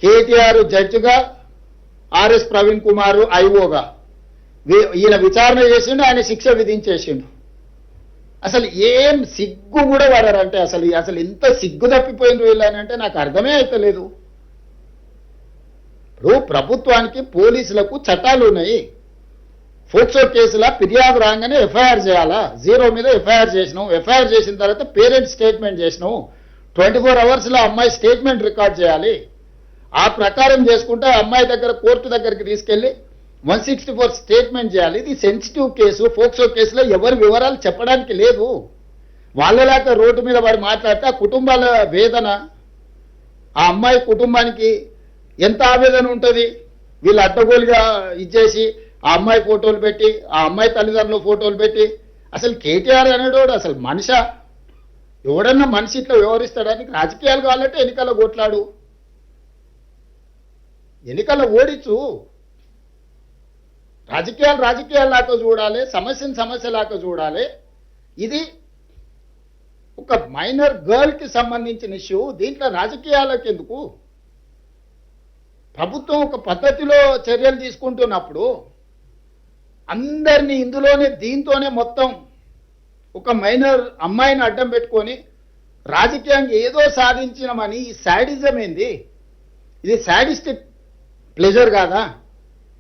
కేటీఆర్ జడ్జిగా, ఆర్ఎస్ ప్రవీణ్ కుమార్ ఐఓగా ఈయన విచారణ చేసిండు, ఆయన శిక్ష విధించేసిండు. అసలు ఏం సిగ్గు కూడా పడారంటే అసలు ఎంత సిగ్గు తప్పిపోయింది వీళ్ళనంటే నాకు అర్థమే అయితలేదు. ఇప్పుడు ప్రభుత్వానికి పోలీసులకు చట్టాలు ఉన్నాయి. ఫోక్సో కేసులా ఫిర్యాదు రాగానే ఎఫ్ఐఆర్ చేయాలా? 0 మీద ఎఫ్ఐఆర్ చేసినావు. ఎఫ్ఐఆర్ చేసిన తర్వాత పేరెంట్స్ స్టేట్మెంట్ చేసినావు. 24 అవర్స్లో అమ్మాయి స్టేట్మెంట్ రికార్డ్ చేయాలి. ఆ ప్రకారం చేసుకుంటే అమ్మాయి దగ్గర కోర్టు దగ్గరికి తీసుకెళ్లి 164 స్టేట్మెంట్ చేయాలి. ఇది సెన్సిటివ్ కేసు. ఫోక్సో కేసులో ఎవరి వివరాలు చెప్పడానికి లేదు. వాళ్ళలాగా రోడ్డు మీద వాడు మాట్లాడితే ఆ కుటుంబాల వేదన, ఆ అమ్మాయి కుటుంబానికి ఎంత ఆవేదన ఉంటుంది. వీళ్ళు అడ్డగోలుగా ఇచ్చేసి ఆ అమ్మాయి ఫోటోలు పెట్టి, ఆ అమ్మాయి తల్లిదండ్రుల ఫోటోలు పెట్టి, అసలు కేటీఆర్ అనేటోడు అసలు మనిషా? ఎవడన్నా మనిషి ఇట్లా వ్యవహరిస్తాడానికి? రాజకీయాలు కావాలంటే ఎన్నికల్లో కొట్లాడు, ఎన్నికల్లో ఓడించు. రాజకీయాలాగా చూడాలి, సమస్యను సమస్యలాగా చూడాలి. ఇది ఒక మైనర్ గర్ల్కి సంబంధించిన ఇష్యూ. దీంట్లో రాజకీయాలకు ఎందుకు? ప్రభుత్వం ఒక పద్ధతిలో చర్యలు తీసుకుంటున్నప్పుడు అందరినీ దీంతోనే మొత్తం ఒక మైనర్ అమ్మాయిని అడ్డం పెట్టుకొని రాజకీయంగా ఏదో సాధించినామని ఈ శాడిజం ఏంది? ఇది శాడిస్టిక్ ప్లెజర్ కాదా?